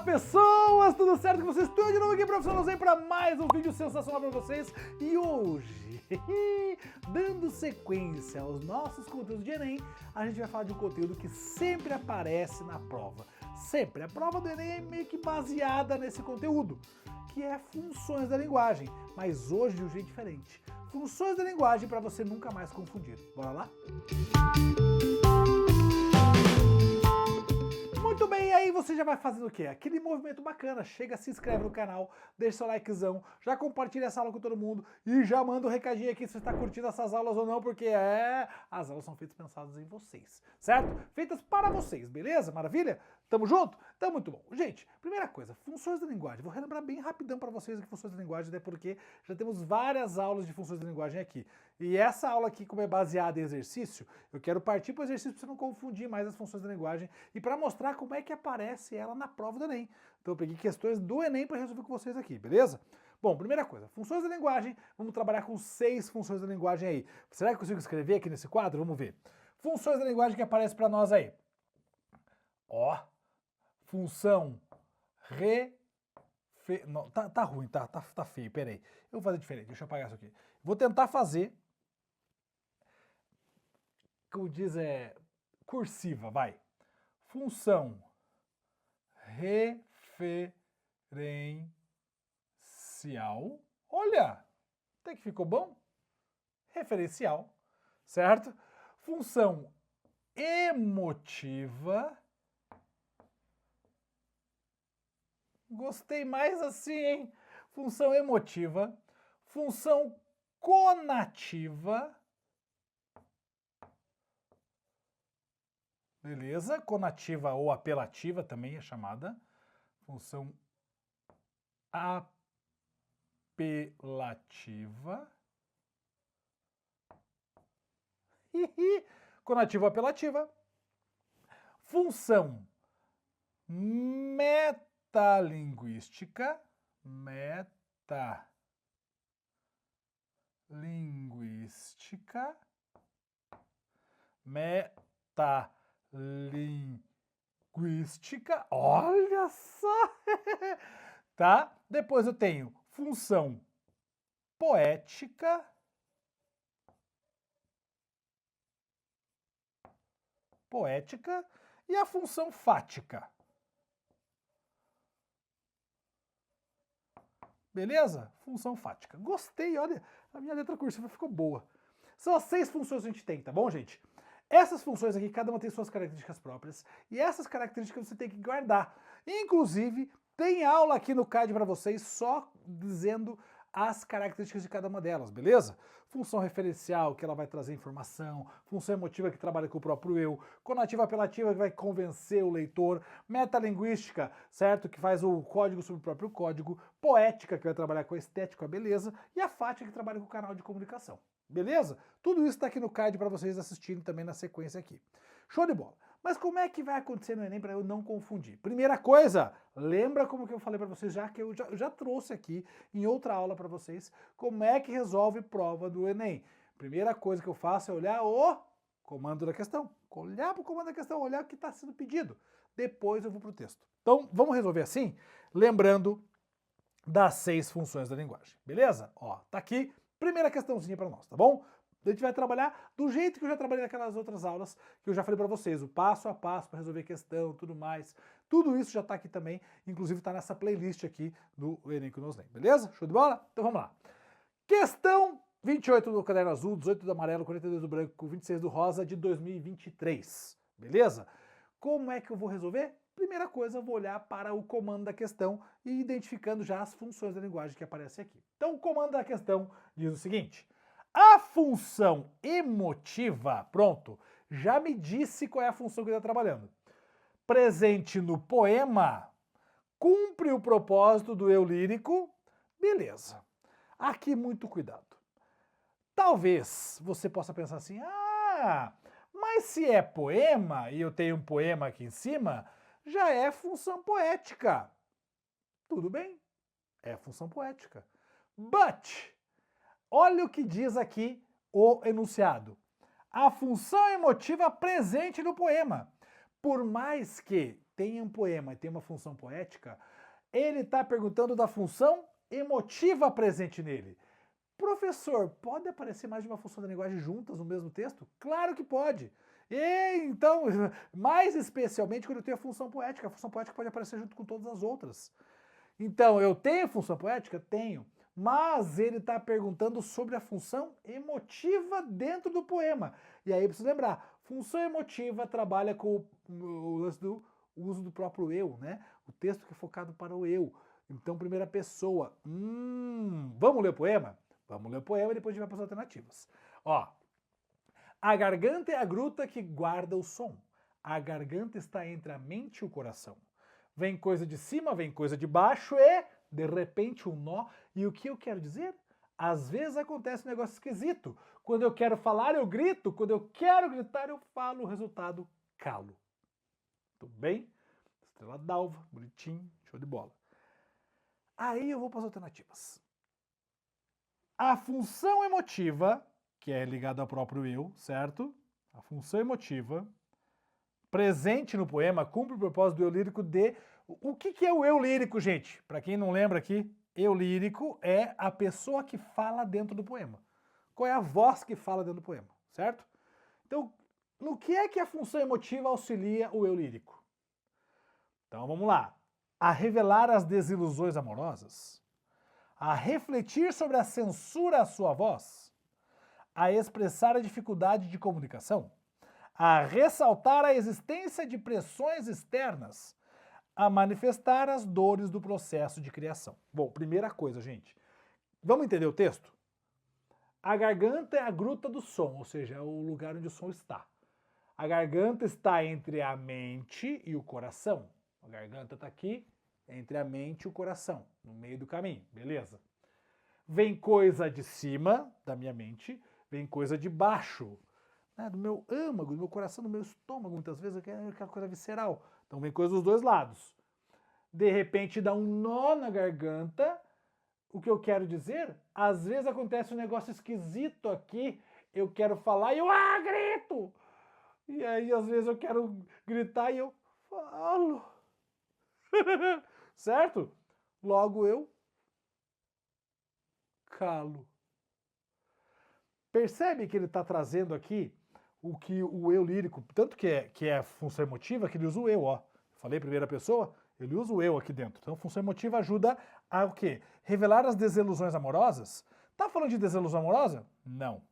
Fala pessoas, tudo certo com vocês? Estou de novo aqui, professor Zé, para mais um vídeo sensacional para vocês. E hoje, dando sequência aos nossos conteúdos de Enem, a gente vai falar de um conteúdo que sempre aparece na prova. Sempre, a prova do Enem é meio que baseada nesse conteúdo, que é funções da linguagem, mas hoje de um jeito diferente. Funções da linguagem para você nunca mais confundir. Bora lá? Muito bem, aí você já vai fazendo o quê? Aquele movimento bacana, chega, se inscreve no canal, deixa seu likezão, já compartilha essa aula com todo mundo e já manda um recadinho aqui se você está curtindo essas aulas ou não, porque as aulas são feitas pensadas em vocês, certo? Feitas para vocês, beleza? Maravilha? Tamo junto? Então muito bom. Gente, primeira coisa, funções da linguagem. Vou relembrar bem rapidão para vocês aqui funções da linguagem, até porque já temos várias aulas de funções da linguagem aqui. E essa aula aqui, como é baseada em exercício, eu quero partir para o exercício para você não confundir mais as funções da linguagem e para mostrar como é que aparece ela na prova do Enem. Então eu peguei questões do Enem para resolver com vocês aqui, beleza? Bom, primeira coisa, funções da linguagem, vamos trabalhar com 6 funções da linguagem aí. Será que eu consigo escrever aqui nesse quadro? Vamos ver. Funções da linguagem que aparece para nós aí. Ó, função não, tá ruim, tá feio, peraí. Eu vou fazer diferente, deixa eu apagar isso aqui. Vou tentar fazer, como diz, cursiva, vai. Função referencial. Olha, até que ficou bom. Referencial, certo? Função emotiva. Gostei mais assim, hein? Função emotiva. Função conativa. Beleza? Conativa ou apelativa também é chamada. Função apelativa. Conativa ou apelativa. Função metalinguística. Metalinguística, olha só, tá? Depois eu tenho função poética, e a função fática. Beleza? Função fática. Gostei, olha, a minha letra cursiva ficou boa. São as 6 funções que a gente tem, tá bom, gente? Essas funções aqui, cada uma tem suas características próprias, e essas características você tem que guardar. Inclusive, tem aula aqui no CAD para vocês só dizendo as características de cada uma delas, beleza? Função referencial, que ela vai trazer informação, função emotiva, que trabalha com o próprio eu, conativa apelativa, que vai convencer o leitor, metalinguística, certo? Que faz o código sobre o próprio código, poética, que vai trabalhar com a estética, com a beleza, e a fática, que trabalha com o canal de comunicação. Beleza? Tudo isso está aqui no card para vocês assistirem também na sequência aqui. Show de bola! Mas como é que vai acontecer no Enem para eu não confundir? Primeira coisa, lembra como que eu falei para vocês, já que eu já trouxe aqui em outra aula para vocês, como é que resolve prova do Enem. Primeira coisa que eu faço é olhar o comando da questão. Olhar para o comando da questão, olhar o que está sendo pedido. Depois eu vou para o texto. Então, vamos resolver assim, lembrando das 6 funções da linguagem. Beleza? Ó, tá aqui. Primeira questãozinha para nós, tá bom? A gente vai trabalhar do jeito que eu já trabalhei naquelas outras aulas que eu já falei para vocês, o passo a passo para resolver questão, tudo mais. Tudo isso já tá aqui também, inclusive tá nessa playlist aqui do Enem que nos lembra, beleza? Show de bola? Então vamos lá. Questão 28 do caderno azul, 18 do amarelo, 42 do branco, 26 do rosa de 2023, beleza? Como é que eu vou resolver? Primeira coisa, eu vou olhar para o comando da questão e identificando já as funções da linguagem que aparecem aqui. Então, o comando da questão diz o seguinte: a função emotiva, pronto, já me disse qual é a função que ele está trabalhando. Presente no poema, cumpre o propósito do eu lírico, beleza. Aqui, muito cuidado. Talvez você possa pensar assim, mas se é poema, e eu tenho um poema aqui em cima, já é função poética. Tudo bem, é função poética. But, olha o que diz aqui o enunciado. A função emotiva presente no poema. Por mais que tem um poema e tem uma função poética, ele está perguntando da função emotiva presente nele. Professor, pode aparecer mais de uma função da linguagem juntas no mesmo texto? Claro que pode. E então, mais especialmente quando eu tenho a função poética. A função poética pode aparecer junto com todas as outras. Então, eu tenho função poética? Tenho. Mas ele está perguntando sobre a função emotiva dentro do poema. E aí preciso lembrar, função emotiva trabalha com o lance do uso do próprio eu, né? O texto que é focado para o eu. Então, primeira pessoa. Vamos ler o poema? Vamos ler o poema e depois a gente vai para as alternativas. Ó, a garganta é a gruta que guarda o som. A garganta está entre a mente e o coração. Vem coisa de cima, vem coisa de baixo e, de repente, um nó. E o que eu quero dizer? Às vezes acontece um negócio esquisito. Quando eu quero falar, eu grito. Quando eu quero gritar, eu falo. O resultado, calo. Tudo bem? Estrela d'alva, bonitinho, show de bola. Aí eu vou para as alternativas. A função emotiva, que é ligada ao próprio eu, certo? A função emotiva, presente no poema, cumpre o propósito do eu lírico de... O que é o eu lírico, gente? Para quem não lembra aqui, eu lírico é a pessoa que fala dentro do poema. Qual é a voz que fala dentro do poema, certo? Então, no que é que a função emotiva auxilia o eu lírico? Então, vamos lá. A revelar as desilusões amorosas, a refletir sobre a censura à sua voz, a expressar a dificuldade de comunicação, a ressaltar a existência de pressões externas, a manifestar as dores do processo de criação. Bom, primeira coisa, gente. Vamos entender o texto? A garganta é a gruta do som, ou seja, é o lugar onde o som está. A garganta está entre a mente e o coração. A garganta está aqui, entre a mente e o coração, no meio do caminho, beleza? Vem coisa de cima da minha mente, vem coisa de baixo, né, do meu âmago, do meu coração, do meu estômago, muitas vezes é aquela coisa visceral. Então vem coisa dos dois lados. De repente dá um nó na garganta. O que eu quero dizer? Às vezes acontece um negócio esquisito aqui, eu quero falar e eu grito! E aí às vezes eu quero gritar e eu falo. Certo? Logo eu calo. Percebe que ele está trazendo aqui o que o eu lírico, tanto que é a função emotiva, que ele usa o eu, ó. Falei primeira pessoa, ele usa o eu aqui dentro. Então, função emotiva ajuda a o quê? Revelar as desilusões amorosas. Tá falando de desilusão amorosa? Não.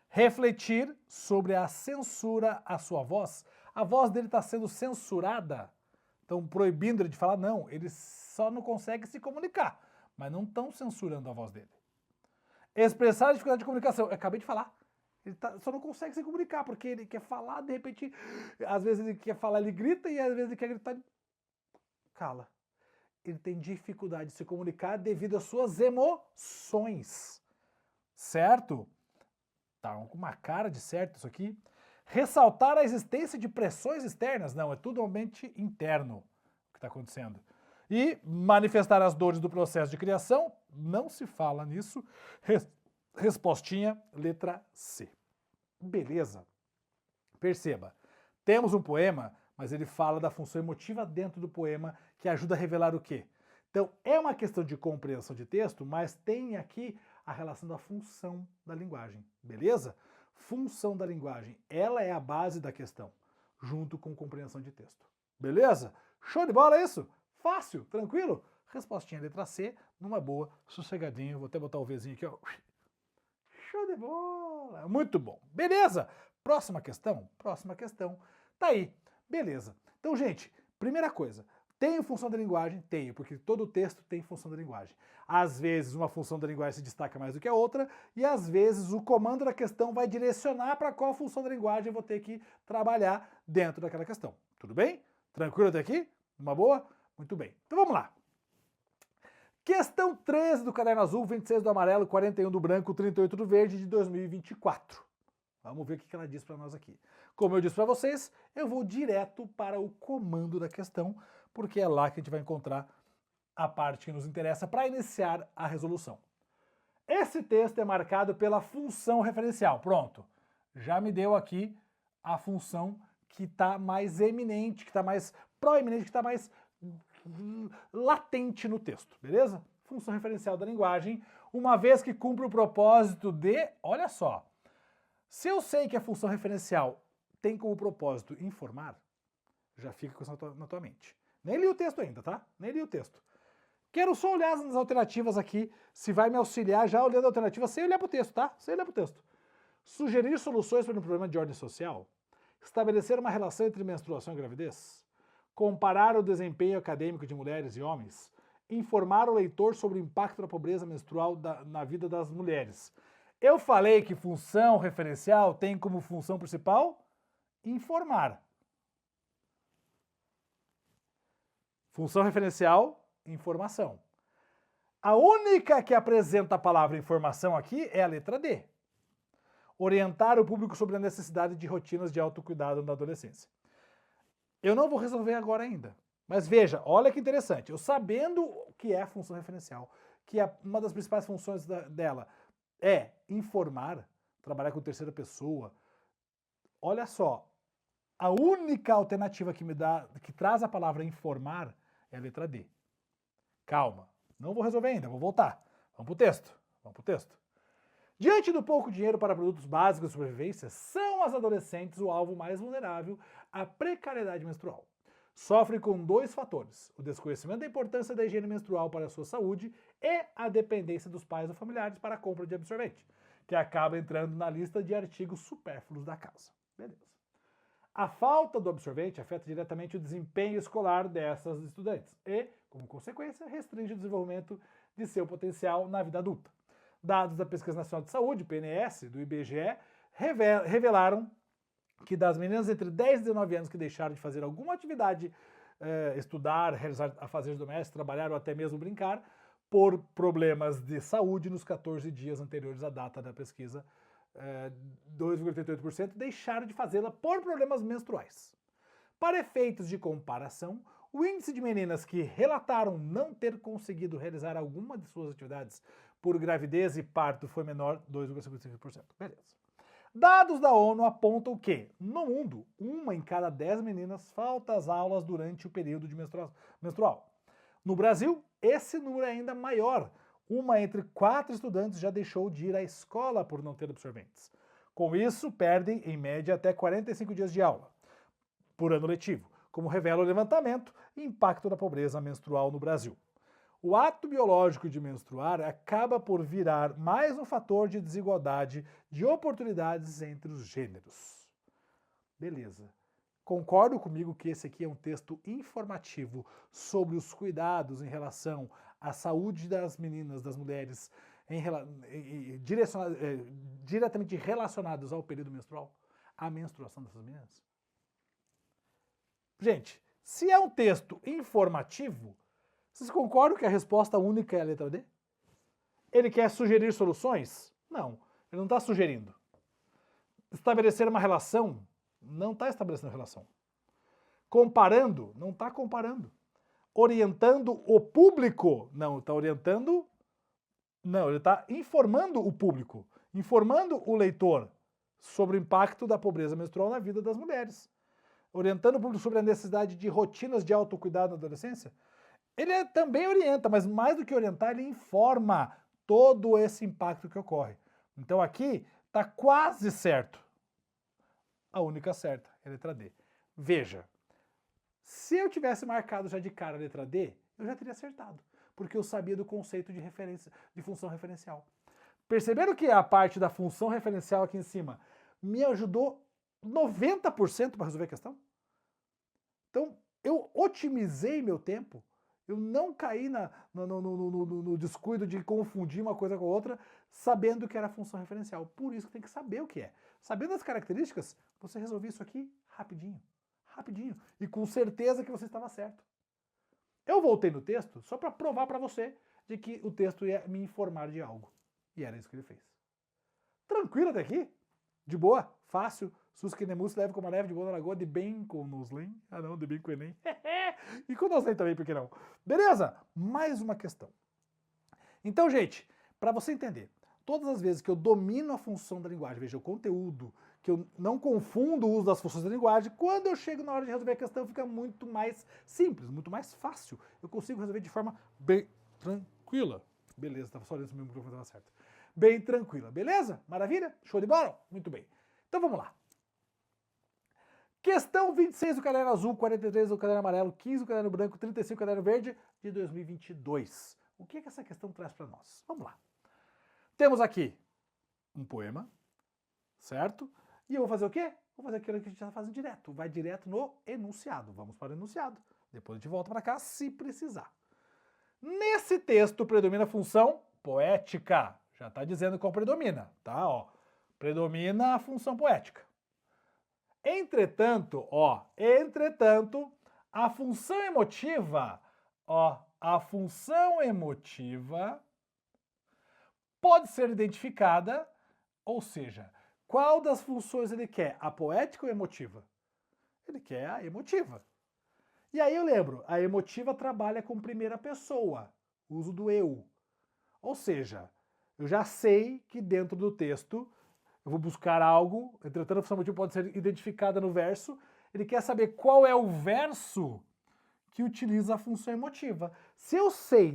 Refletir sobre a censura à sua voz. A voz dele está sendo censurada. Estão proibindo ele de falar? Não, ele só não consegue se comunicar. Mas não estão censurando a voz dele. Expressar a dificuldade de comunicação. Eu acabei de falar. Ele só não consegue se comunicar, porque ele quer falar, de repente, às vezes ele quer falar, ele grita, e às vezes ele quer gritar, ele cala. Ele tem dificuldade de se comunicar devido às suas emoções. Certo? Tá com uma cara de certo isso aqui. Ressaltar a existência de pressões externas. Não, é totalmente interno o que está acontecendo. E manifestar as dores do processo de criação. Não se fala nisso. Respostinha, letra C. Beleza. Perceba, temos um poema, mas ele fala da função emotiva dentro do poema, que ajuda a revelar o quê? Então, é uma questão de compreensão de texto, mas tem aqui a relação da função da linguagem, beleza? Função da linguagem, ela é a base da questão, junto com compreensão de texto. Beleza? Show de bola isso? Fácil, tranquilo? Respostinha, letra C, numa boa, sossegadinho. Vou até botar o Vzinho aqui, ó. Show de bola! Muito bom. Beleza? Próxima questão? Próxima questão. Tá aí. Beleza. Então, gente, primeira coisa. Tenho função da linguagem? Tenho, porque todo texto tem função da linguagem. Às vezes, uma função da linguagem se destaca mais do que a outra, e às vezes o comando da questão vai direcionar para qual função da linguagem eu vou ter que trabalhar dentro daquela questão. Tudo bem? Tranquilo até aqui? Uma boa? Muito bem. Então vamos lá. Questão 13 do caderno azul, 26 do amarelo, 41 do branco, 38 do verde de 2024. Vamos ver o que ela diz para nós aqui. Como eu disse para vocês, eu vou direto para o comando da questão, porque é lá que a gente vai encontrar a parte que nos interessa para iniciar a resolução. Esse texto é marcado pela função referencial. Pronto. Já me deu aqui a função que está mais eminente, que está mais proeminente, que está mais latente no texto, beleza? Função referencial da linguagem, uma vez que cumpre o propósito de, olha só, se eu sei que a função referencial tem como propósito informar, já fica com isso na tua mente. Nem li o texto ainda, tá? Nem li o texto. Quero só olhar as alternativas aqui, se vai me auxiliar já olhando a alternativa sem olhar para o texto, tá? Sem olhar para o texto. Sugerir soluções para um problema de ordem social. Estabelecer uma relação entre menstruação e gravidez. Comparar o desempenho acadêmico de mulheres e homens. Informar o leitor sobre o impacto da pobreza menstrual na vida das mulheres. Eu falei que função referencial tem como função principal informar. Função referencial, informação. A única que apresenta a palavra informação aqui é a letra D. Orientar o público sobre a necessidade de rotinas de autocuidado na adolescência. Eu não vou resolver agora ainda. Mas veja, olha que interessante. Eu sabendo o que é a função referencial, que uma das principais funções dela é informar, trabalhar com terceira pessoa. Olha só, a única alternativa que traz a palavra informar é a letra D. Calma, não vou resolver ainda, vou voltar. Vamos pro texto. Diante do pouco dinheiro para produtos básicos de sobrevivência, são as adolescentes o alvo mais vulnerável à precariedade menstrual. Sofrem com dois fatores: o desconhecimento da importância da higiene menstrual para a sua saúde e a dependência dos pais ou familiares para a compra de absorvente, que acaba entrando na lista de artigos supérfluos da casa. Beleza. A falta do absorvente afeta diretamente o desempenho escolar dessas estudantes e, como consequência, restringe o desenvolvimento de seu potencial na vida adulta. Dados da Pesquisa Nacional de Saúde, PNS, do IBGE, revelaram que das meninas entre 10 e 19 anos que deixaram de fazer alguma atividade, estudar, realizar afazeres domésticos, trabalhar ou até mesmo brincar, por problemas de saúde nos 14 dias anteriores à data da pesquisa, 2,88% deixaram de fazê-la por problemas menstruais. Para efeitos de comparação, o índice de meninas que relataram não ter conseguido realizar alguma de suas atividades por gravidez e parto foi menor, 2,55%. Beleza. Dados da ONU apontam que, no mundo, 1 em cada 10 meninas falta às aulas durante o período de menstrual. No Brasil, esse número é ainda maior. 1 entre 4 estudantes já deixou de ir à escola por não ter absorventes. Com isso, perdem, em média, até 45 dias de aula por ano letivo, como revela o levantamento Impacto da Pobreza Menstrual no Brasil. O ato biológico de menstruar acaba por virar mais um fator de desigualdade de oportunidades entre os gêneros. Beleza. Concordo comigo que esse aqui é um texto informativo sobre os cuidados em relação à saúde das meninas, das mulheres, diretamente relacionados ao período menstrual, à menstruação dessas meninas? Gente, se é um texto informativo, vocês concordam que a resposta única é a letra D? Ele quer sugerir soluções? Não, ele não está sugerindo. Estabelecer uma relação? Não está estabelecendo relação. Comparando? Não está comparando. Orientando o público? Não, está orientando... Não, ele está informando o público, informando o leitor sobre o impacto da pobreza menstrual na vida das mulheres. Orientando o público sobre a necessidade de rotinas de autocuidado na adolescência. Ele também orienta, mas mais do que orientar, ele informa todo esse impacto que ocorre. Então aqui está quase certo. A única certa é a letra D. Veja, se eu tivesse marcado já de cara a letra D, eu já teria acertado, porque eu sabia do conceito de referência, de função referencial. Perceberam que a parte da função referencial aqui em cima me ajudou 90% para resolver a questão? Então, eu otimizei meu tempo. Eu não caí no descuido de confundir uma coisa com a outra, sabendo que era função referencial. Por isso que tem que saber o que é. Sabendo as características, você resolveu isso aqui rapidinho. Rapidinho. E com certeza que você estava certo. Eu voltei no texto só para provar para você de que o texto ia me informar de algo. E era isso que ele fez. Tranquilo até aqui? De boa? Fácil? Susquinemus leve como a neve de boa na lagoa, de bem com Noslen. Ah não, de bem com Enem. E com Noslen também, por que não? Beleza? Mais uma questão. Então, gente, para você entender, todas as vezes que eu domino a função da linguagem, veja, o conteúdo que eu não confundo o uso das funções da linguagem, quando eu chego na hora de resolver a questão fica muito mais simples, muito mais fácil. Eu consigo resolver de forma bem tranquila. Beleza, estava só olhando se o meu microfone estava certo. Bem tranquila, beleza? Maravilha? Show de bola? Muito bem. Então vamos lá. Questão 26 do caderno azul, 43 do caderno amarelo, 15 do caderno branco, 35 do caderno verde de 2022. O que essa questão traz para nós? Vamos lá. Temos aqui um poema, certo? E eu vou fazer o quê? Vou fazer aquilo que a gente já faz direto. Vai direto no enunciado. Vamos para o enunciado. Depois a gente volta para cá se precisar. Nesse texto predomina a função poética. Já está dizendo qual predomina, tá? Ó, predomina a função poética. Entretanto, a função emotiva, pode ser identificada, ou seja, qual das funções ele quer? A poética ou a emotiva? Ele quer a emotiva. E aí eu lembro, a emotiva trabalha com primeira pessoa, uso do eu. Ou seja, eu já sei que dentro do texto eu vou buscar algo, entretanto a função emotiva pode ser identificada no verso, ele quer saber qual é o verso que utiliza a função emotiva. Se eu sei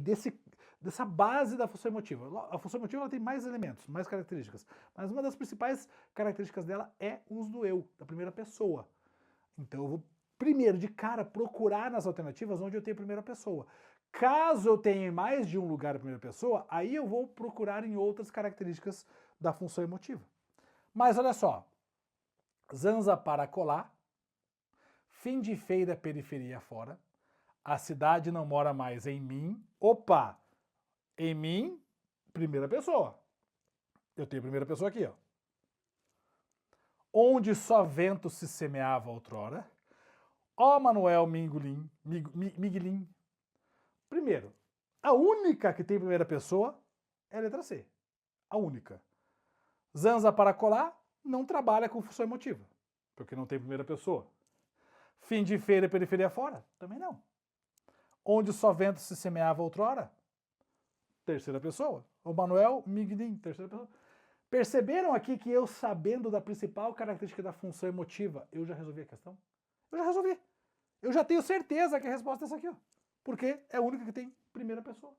dessa base da função emotiva, a função emotiva ela tem mais elementos, mais características, mas uma das principais características dela é o uso do eu, da primeira pessoa. Então eu vou primeiro, de cara, procurar nas alternativas onde eu tenho primeira pessoa. Caso eu tenha em mais de um lugar a primeira pessoa, aí eu vou procurar em outras características da função emotiva. Mas olha só, zanza para colar, fim de feira, periferia fora, a cidade não mora mais em mim. Opa! Em mim, primeira pessoa. Eu tenho primeira pessoa aqui, ó. Onde só vento se semeava outrora. Ó Manuel Miguelim. Primeiro, a única que tem primeira pessoa é a letra C. A única. Zanza para colar não trabalha com função emotiva, porque não tem primeira pessoa. Fim de feira, periferia fora, também não. Onde só vento se semeava outrora, terceira pessoa. O Manuel Miguelim, terceira pessoa. Perceberam aqui que eu, sabendo da principal característica da função emotiva, eu já resolvi a questão? Eu já resolvi. Eu já tenho certeza que a resposta é essa aqui, ó. Porque é a única que tem primeira pessoa.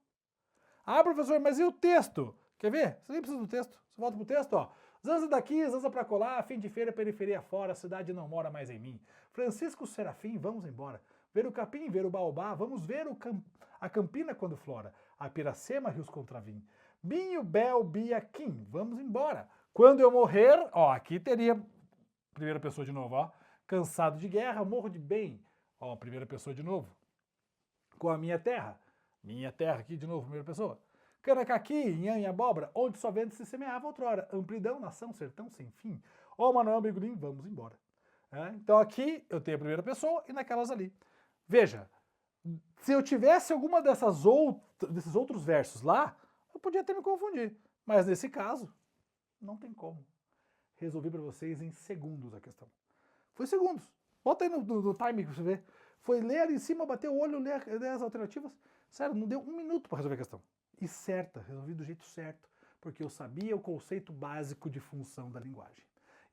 Ah, professor, mas e o texto? Quer ver? Você nem precisa do texto. Você volta pro texto, ó. Zanza daqui, zanza pra colar, fim de feira, periferia fora, a cidade não mora mais em mim. Francisco Serafim, vamos embora. Ver o capim, ver o baobá, vamos ver a campina quando flora. A Piracema, rios contra vim. Binho, Bel, Bia, Kim, vamos embora. Quando eu morrer, ó, aqui teria primeira pessoa de novo, ó. Cansado de guerra, morro de bem. Ó, primeira pessoa de novo. Com a minha terra aqui de novo, primeira pessoa. Canacaqui, inhã e abóbora, onde só vento se semeava outrora. Amplidão, nação, sertão sem fim. Ó Manuel Miguelim, vamos embora. Então aqui eu tenho a primeira pessoa e naquelas ali. Veja, se eu tivesse alguma desses outros versos lá, eu podia até me confundir. Mas nesse caso, não tem como. Resolvi para vocês em segundos a questão. Foi segundos. Bota aí no time que você vê. Foi ler ali em cima, bater o olho, ler as alternativas. Sério, não deu um minuto para resolver a questão. E certa, resolvi do jeito certo, porque eu sabia o conceito básico de função da linguagem.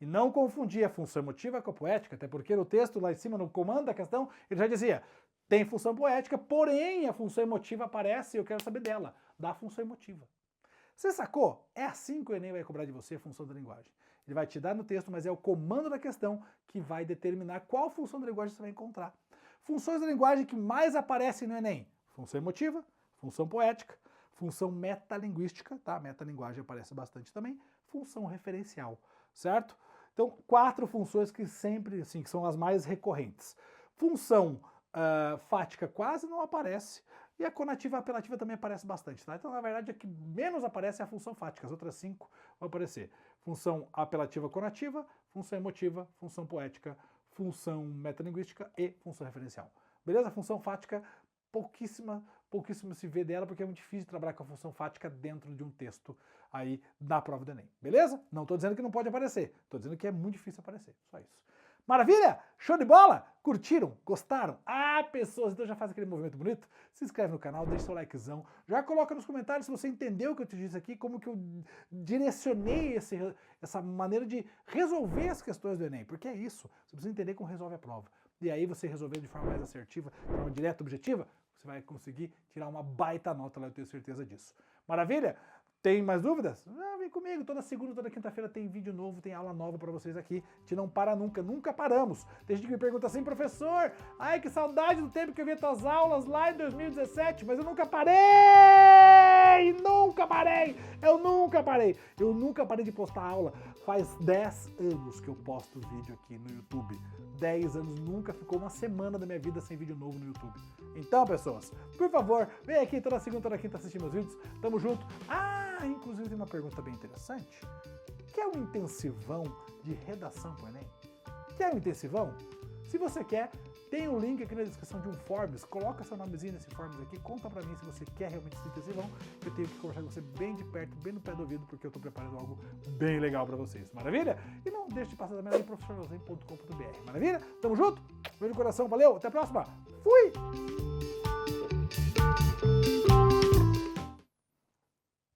E não confundia a função emotiva com a poética, até porque no texto lá em cima, no comando da questão, ele já dizia, tem função poética, porém a função emotiva aparece e eu quero saber dela, da função emotiva. Você sacou? É assim que o Enem vai cobrar de você a função da linguagem. Ele vai te dar no texto, mas é o comando da questão que vai determinar qual função da linguagem você vai encontrar. Funções da linguagem que mais aparecem no Enem. Função emotiva, função poética, função metalinguística, tá? Metalinguagem aparece bastante também, função referencial, certo? Então, 4 funções que sempre, assim, que são as mais recorrentes. Função fática quase não aparece, e a conativa e a apelativa também aparece bastante, tá? Então, na verdade, a que menos aparece é a função fática, as outras 5 vão aparecer. Função apelativa conativa, função emotiva, função poética, função metalinguística e função referencial. Beleza? Função fática, pouquíssimo se vê dela, porque é muito difícil trabalhar com a função fática dentro de um texto aí da prova do Enem. Beleza? Não estou dizendo que não pode aparecer, estou dizendo que é muito difícil aparecer, só isso. Maravilha? Show de bola? Curtiram? Gostaram? Ah, pessoas, então já faz aquele movimento bonito? Se inscreve no canal, deixa seu likezão, já coloca nos comentários se você entendeu o que eu te disse aqui, como que eu direcionei essa maneira de resolver as questões do Enem, porque é isso, você precisa entender como resolve a prova. E aí você resolvendo de forma mais assertiva, de forma direta, objetiva, você vai conseguir tirar uma baita nota lá, eu tenho certeza disso. Maravilha? Tem mais dúvidas? Ah, vem comigo, toda segunda, toda quinta-feira tem vídeo novo, tem aula nova pra vocês aqui. A gente não para nunca, nunca paramos. Tem gente que me pergunta assim, professor, ai que saudade do tempo que eu vi tuas aulas lá em 2017, mas eu nunca parei! Nunca parei! Eu nunca parei! Eu nunca parei de postar aula. Faz 10 anos que eu posto vídeo aqui no YouTube. 10 anos, nunca ficou uma semana da minha vida sem vídeo novo no YouTube. Então, pessoas, por favor, vem aqui toda segunda, toda quinta assistir meus vídeos. Tamo junto. Ah, inclusive tem uma pergunta bem interessante. Quer um intensivão de redação pro Enem? Quer um intensivão? Se você quer, tem um link aqui na descrição de um Forms. Coloca seu nomezinho nesse Forms aqui, conta pra mim se você quer realmente esse intensivão. Eu tenho que conversar com você bem de perto, bem no pé do ouvido, porque eu tô preparando algo bem legal pra vocês. Maravilha? E não deixe de passar também lá em professorjosé.com.br. Maravilha? Tamo junto? Beijo no coração, valeu, até a próxima. Fui!